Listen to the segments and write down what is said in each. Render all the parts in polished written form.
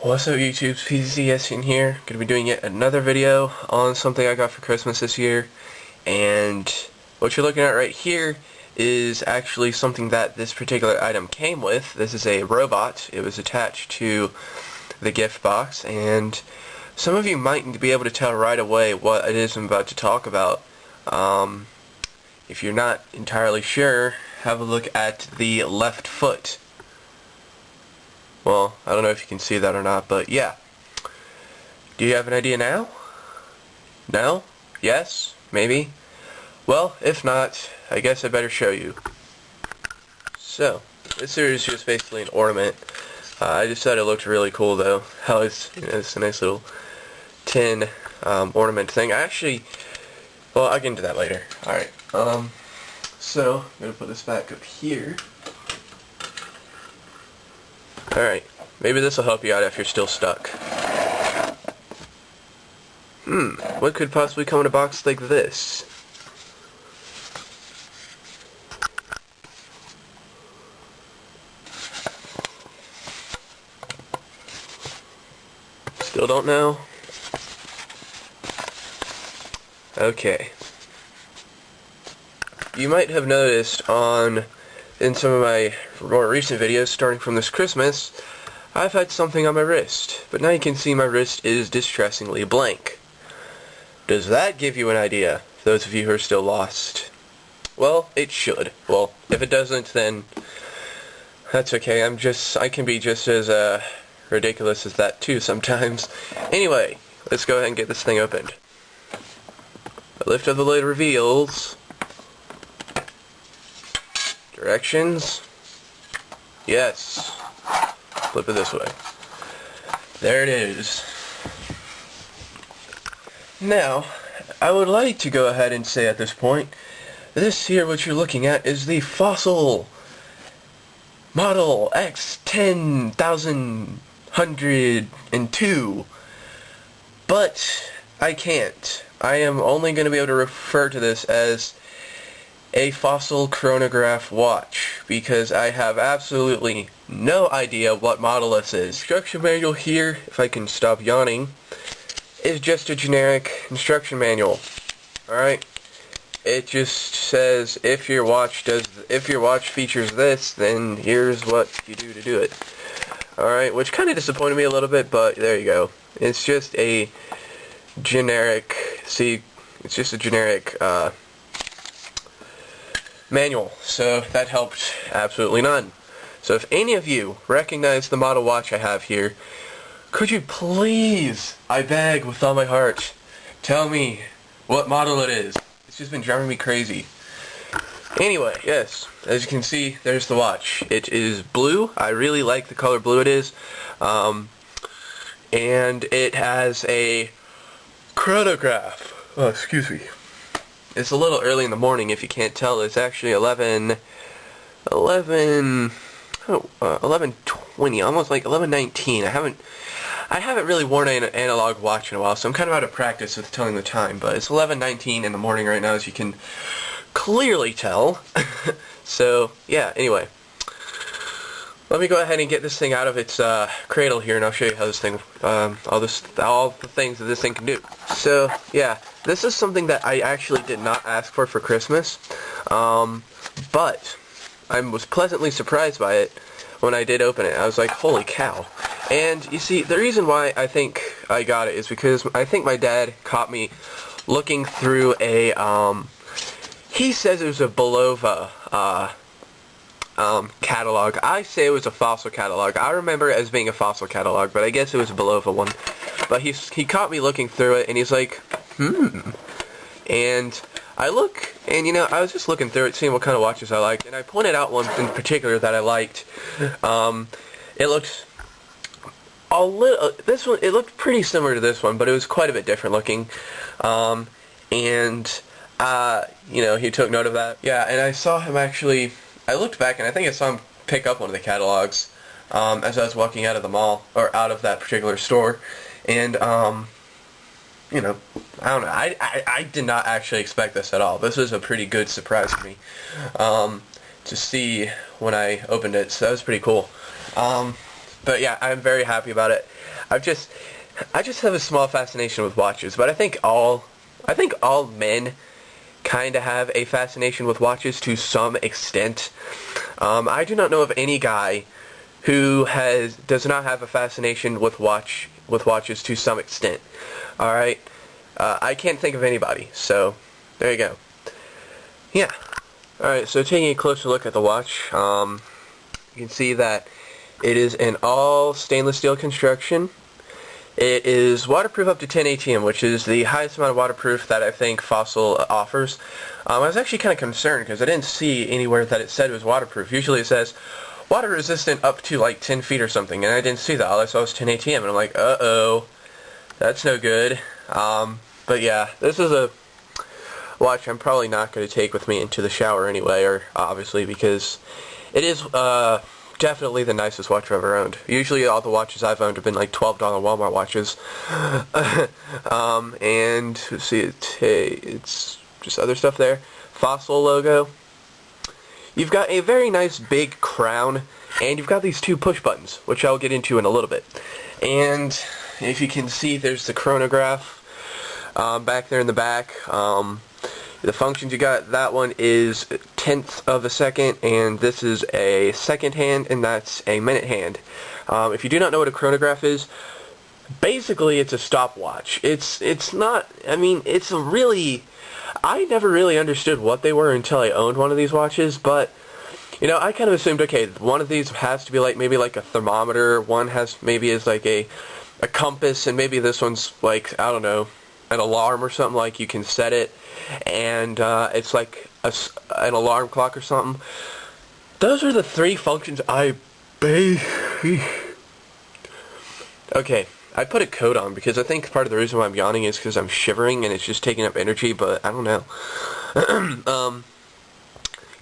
What's up YouTube, PCS in here. Gonna be doing yet another video on something I got for Christmas this year. And what you're looking at right here is actually something that this particular item came with. This is a robot. It was attached to the gift box, and some of you might be able to tell right away what it is I'm about to talk about. If you're not entirely sure, have a look at the left foot. Well, I don't know if you can see that or not, but yeah. Do you have an idea now? No? Yes? Maybe? Well, if not, I guess I better show you. So, this here is just basically an ornament. I just thought it looked really cool though. How it's, it's a nice little tin ornament thing. Well, I'll get into that later. Alright, so, I'm going to put this back up here. Alright, maybe this will help you out if you're still stuck. What could possibly come in a box like this? Still don't know? Okay. You might have noticed in some of my more recent videos, starting from this Christmas, I've had something on my wrist, but now you can see my wrist is distressingly blank. Does that give you an idea, those of you who are still lost? Well, it should. Well, if it doesn't, then that's okay. I can be just as ridiculous as that too sometimes. Anyway, let's go ahead and get this thing opened. The lift of the lid reveals directions. Yes. Flip it this way. There it is. Now, I would like to go ahead and say at this point, this here what you're looking at is the Fossil Model X10102. But I can't. I am only going to be able to refer to this as a Fossil Chronograph watch, because I have absolutely no idea what model this is. Instruction manual here, if I can stop yawning, is just a generic instruction manual. Alright? It just says if your watch features this, then here's what you do to do it. Alright, which kind of disappointed me a little bit, but there you go. It's just a generic, manual, so that helped absolutely none. So if any of you recognize the model watch I have here, could you please, I beg with all my heart, tell me what model it is? It's just been driving me crazy. Anyway, yes, as you can see, there's the watch. It is blue. I really like the color blue it is. And it has a chronograph. Oh, excuse me. It's a little early in the morning if you can't tell. It's actually 11:20, almost like 11:19. I haven't really worn an analog watch in a while, so I'm kind of out of practice with telling the time, but it's 11:19 in the morning right now, as you can clearly tell. So, yeah, anyway. Let me go ahead and get this thing out of its cradle here, and I'll show you how this thing, all the things that this thing can do. So, yeah, this is something that I actually did not ask for Christmas, but I was pleasantly surprised by it when I did open it. I was like, holy cow. And, you see, the reason why I think I got it is because I think my dad caught me looking through a, he says it was a Belova, catalog. I say it was a Fossil catalog. I remember it as being a Fossil catalog, but I guess it was a Belova one. But he caught me looking through it, and he's like, And I look, and I was just looking through it, seeing what kind of watches I liked, and I pointed out one in particular that I liked. It looked it looked pretty similar to this one, but it was quite a bit different looking. He took note of that. Yeah, and I saw him actually, I looked back and I think I saw him pick up one of the catalogs as I was walking out of the mall, or out of that particular store, and I don't know, I did not actually expect this at all. This was a pretty good surprise for me to see when I opened it, so that was pretty cool. But yeah, I'm very happy about it. I just have a small fascination with watches, but I think all men kind of have a fascination with watches to some extent. I do not know of any guy who does not have a fascination with watches to some extent. All right, I can't think of anybody. So there you go. Yeah. All right. So taking a closer look at the watch, you can see that it is an all stainless steel construction. It is waterproof up to 10 ATM, which is the highest amount of waterproof that I think Fossil offers. I was actually kind of concerned because I didn't see anywhere that it said it was waterproof. Usually it says water resistant up to like 10 feet or something, and I didn't see that. All I saw was 10 ATM, and I'm like, uh-oh, that's no good. But yeah, this is a watch I'm probably not going to take with me into the shower anyway, or obviously, because it is definitely the nicest watch I've ever owned. Usually all the watches I've owned have been like $12 Walmart watches. And let's see, it's just other stuff there. Fossil logo. You've got a very nice big crown, and you've got these two push buttons, which I'll get into in a little bit. And if you can see, there's the chronograph back there in the back. The functions you got, that one is 1/10 of a second, and this is a second hand, and that's a minute hand. If you do not know what a chronograph is, basically it's a stopwatch. It's not, I mean, it's a really, I never really understood what they were until I owned one of these watches, but, you know, I kind of assumed, okay, one of these has to be like, maybe like a thermometer, one maybe is like a compass, and maybe this one's like, I don't know, an alarm or something, like you can set it, and it's like an alarm clock or something. Those are the three functions Okay, I put a coat on because I think part of the reason why I'm yawning is because I'm shivering and it's just taking up energy, but I don't know.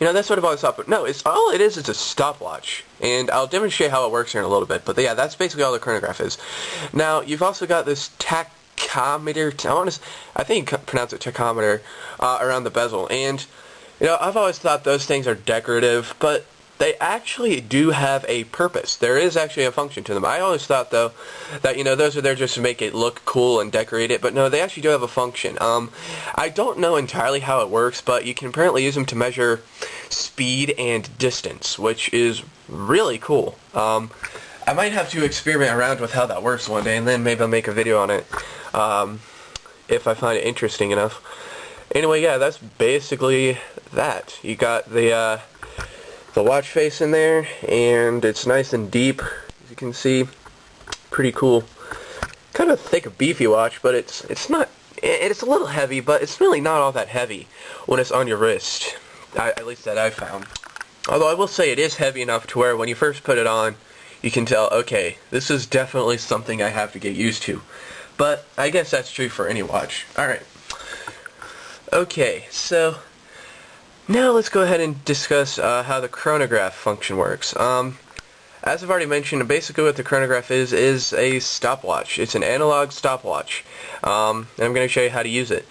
You know, that's what I've always thought, but no, all it is a stopwatch, and I'll demonstrate how it works here in a little bit, but yeah, that's basically all the chronograph is. Now, you've also got this Tachometer, I think you pronounce it tachometer, around the bezel, and you know, I've always thought those things are decorative, but they actually do have a purpose. There is actually a function to them. I always thought, though, that, you know, those are there just to make it look cool and decorate it, but no, they actually do have a function. I don't know entirely how it works, but you can apparently use them to measure speed and distance, which is really cool. I might have to experiment around with how that works one day, and then maybe I'll make a video on it, if I find it interesting enough. Anyway, yeah, that's basically that. You got the watch face in there, and it's nice and deep, as you can see. Pretty cool. Kind of thick, beefy watch, but it's not. It's a little heavy, but it's really not all that heavy when it's on your wrist. At least that I've found. Although I will say it is heavy enough to where when you first put it on, you can tell, okay, this is definitely something I have to get used to. But I guess that's true for any watch. Alright. Okay, so now let's go ahead and discuss how the chronograph function works. As I've already mentioned, basically what the chronograph is a stopwatch. It's an analog stopwatch. And I'm going to show you how to use it.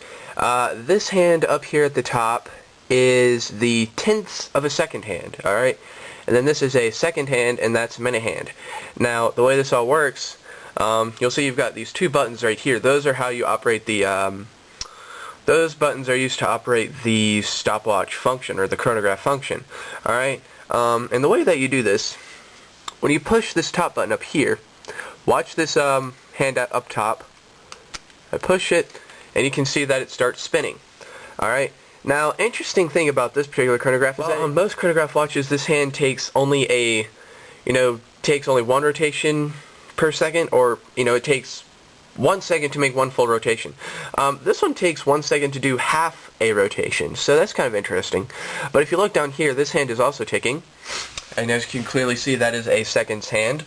This hand up here at the top is the 1/10 of a second hand, alright? And then this is a second hand, and that's a minute hand. Now, the way this all works, you'll see you've got these two buttons right here. Those are how you operate the, those buttons are used to operate the stopwatch function, or the chronograph function. Alright? And the way that you do this, when you push this top button up here, watch this hand up top. I push it, and you can see that it starts spinning. Alright? Now, interesting thing about this particular chronograph is that on most chronograph watches, this hand takes only takes only one rotation per second, or, you know, it takes 1 second to make one full rotation. This one takes 1 second to do half a rotation, so that's kind of interesting. But if you look down here, this hand is also ticking, and as you can clearly see, that is a seconds hand.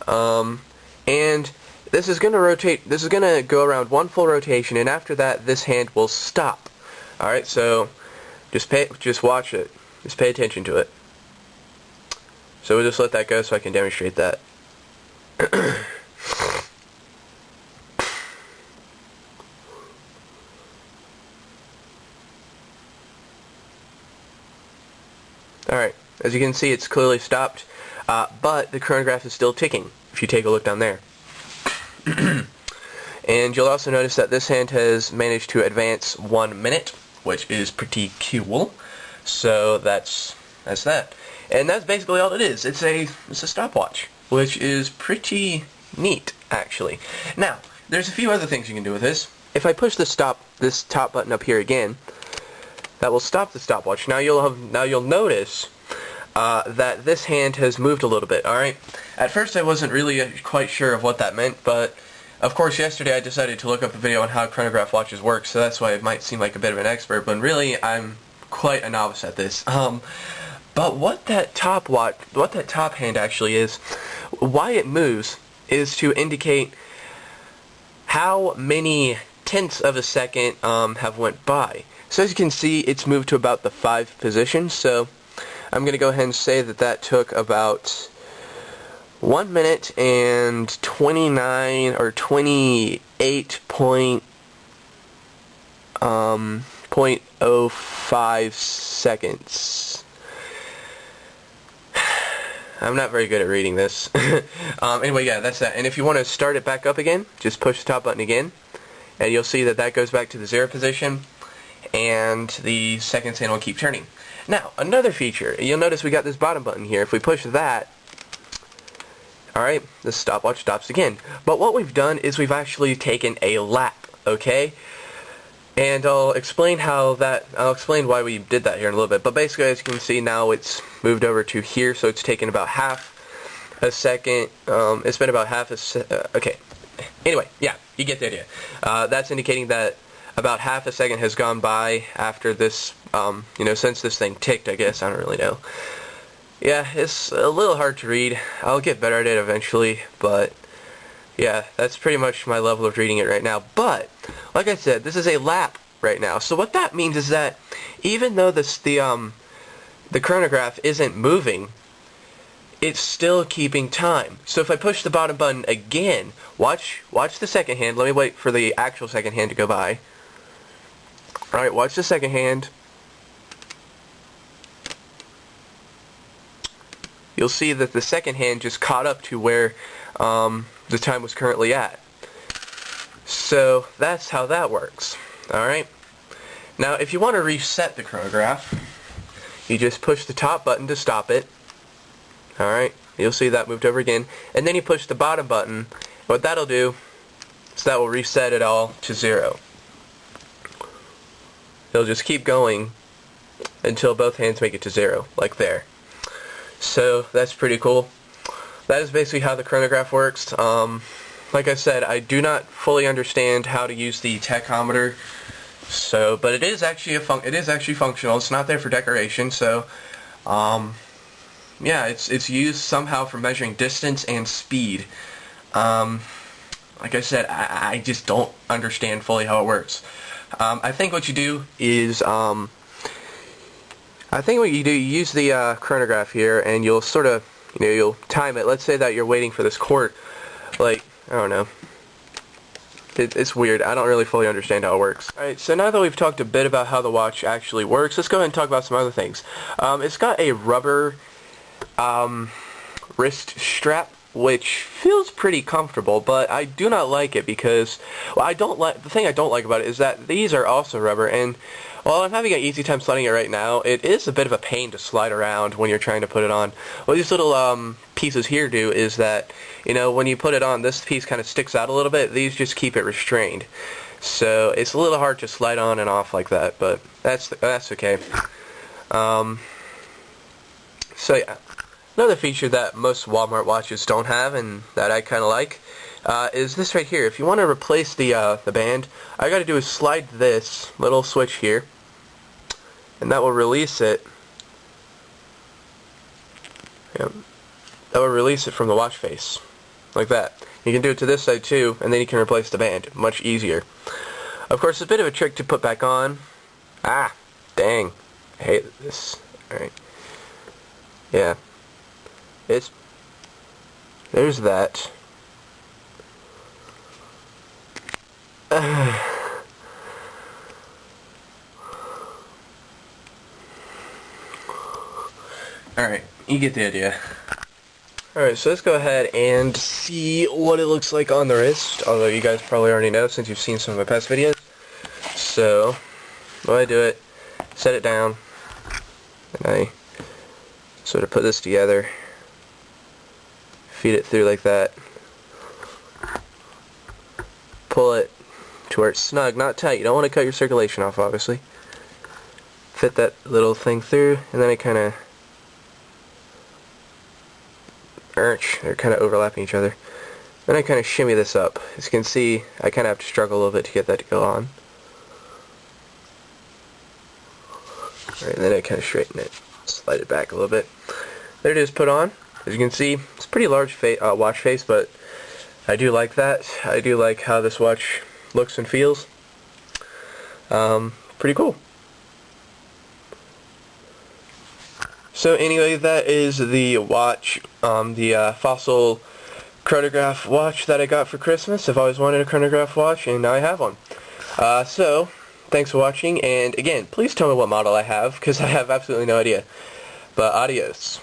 And this is going to rotate, this is going to go around one full rotation, and after that, this hand will stop. Alright, so just watch it. Just pay attention to it. So we'll just let that go so I can demonstrate that. Alright, as you can see, it's clearly stopped. but the chronograph is still ticking, if you take a look down there. And you'll also notice that this hand has managed to advance 1 minute, which is pretty cool. So that's that. And that's basically all it is. It's a stopwatch, which is pretty neat, actually. Now, there's a few other things you can do with this. If I push this top button up here again, that will stop the stopwatch. Now you'll notice that this hand has moved a little bit. All right. At first, I wasn't really quite sure of what that meant, but of course, yesterday I decided to look up a video on how chronograph watches work, so that's why it might seem like a bit of an expert, but really I'm quite a novice at this. But what that top hand actually is, why it moves, is to indicate how many tenths of a second have went by. So as you can see, it's moved to about the 5th position, so I'm going to go ahead and say that that took about 1 minute and 29 or 28.05 seconds. I'm not very good at reading this. Anyway, yeah, that's that. And if you want to start it back up again, just push the top button again, and you'll see that that goes back to the 0 position, and the seconds hand will keep turning. Now, another feature, you'll notice we got this bottom button here. If we push that, alright, the stopwatch stops again. But what we've done is we've actually taken a lap, okay? And I'll explain why we did that here in a little bit. But basically, as you can see, now it's moved over to here, so it's taken about half a second. It's been about half a okay. Anyway, yeah, you get the idea. That's indicating that about half a second has gone by after this, since this thing ticked, I guess. I don't really know. Yeah, it's a little hard to read. I'll get better at it eventually, but yeah, that's pretty much my level of reading it right now. But, like I said, this is a lap right now. So what that means is that even though the chronograph isn't moving, it's still keeping time. So if I push the bottom button again, watch the second hand. Let me wait for the actual second hand to go by. Alright, watch the second hand. You'll see that the second hand just caught up to where the time was currently at. So that's how that works. Alright? Now if you want to reset the chronograph, you just push the top button to stop it. Alright? You'll see that moved over again. And then you push the bottom button. What that'll do is that will reset it all to 0. It'll just keep going until both hands make it to 0, like there. So that's pretty cool. That is basically how the chronograph works. Like I said, I do not fully understand how to use the tachometer. So, but it is actually functional. It's not there for decoration. So, yeah, it's used somehow for measuring distance and speed. Like I said, I just don't understand fully how it works. I think what you do is, you use the chronograph here, and you'll sort of, you'll time it. Let's say that you're waiting for this quart, like, I don't know. It's weird. I don't really fully understand how it works. Alright, so now that we've talked a bit about how the watch actually works, let's go ahead and talk about some other things. It's got a rubber wrist strap, which feels pretty comfortable, but I do not like it because, well, the thing I don't like about it is that these are also rubber, and while I'm having an easy time sliding it right now, it is a bit of a pain to slide around when you're trying to put it on. What these little pieces here do is that, when you put it on, this piece kind of sticks out a little bit. These just keep it restrained. So it's a little hard to slide on and off like that, but that's okay. So yeah. Another feature that most Walmart watches don't have, and that I kind of like, is this right here. If you want to replace the band, all I got to do is slide this little switch here, and that will release it. Yep. That will release it from the watch face, like that. You can do it to this side too, and then you can replace the band. Much easier. Of course, it's a bit of a trick to put back on. Ah, dang. I hate this. Alright. Yeah. There's that. Alright, you get the idea. Alright, so let's go ahead and see what it looks like on the wrist, although you guys probably already know since you've seen some of my past videos. So, when I do it, set it down, and I sort of put this together, feed it through like that, pull it to where it's snug, not tight. You don't want to cut your circulation off, obviously. Fit that little thing through, and then I kind of they're kind of overlapping each other. Then I kind of shimmy this up. As you can see, I kind of have to struggle a little bit to get that to go on. Alright, and then I kind of straighten it, slide it back a little bit. There it is put on. As you can see, it's a pretty large watch face, but I do like that. I do like how this watch looks and feels. Pretty cool. So anyway, that is the watch, the Fossil Chronograph watch that I got for Christmas. I've always wanted a chronograph watch, and now I have one. So, thanks for watching, and again, please tell me what model I have, because I have absolutely no idea. But adios.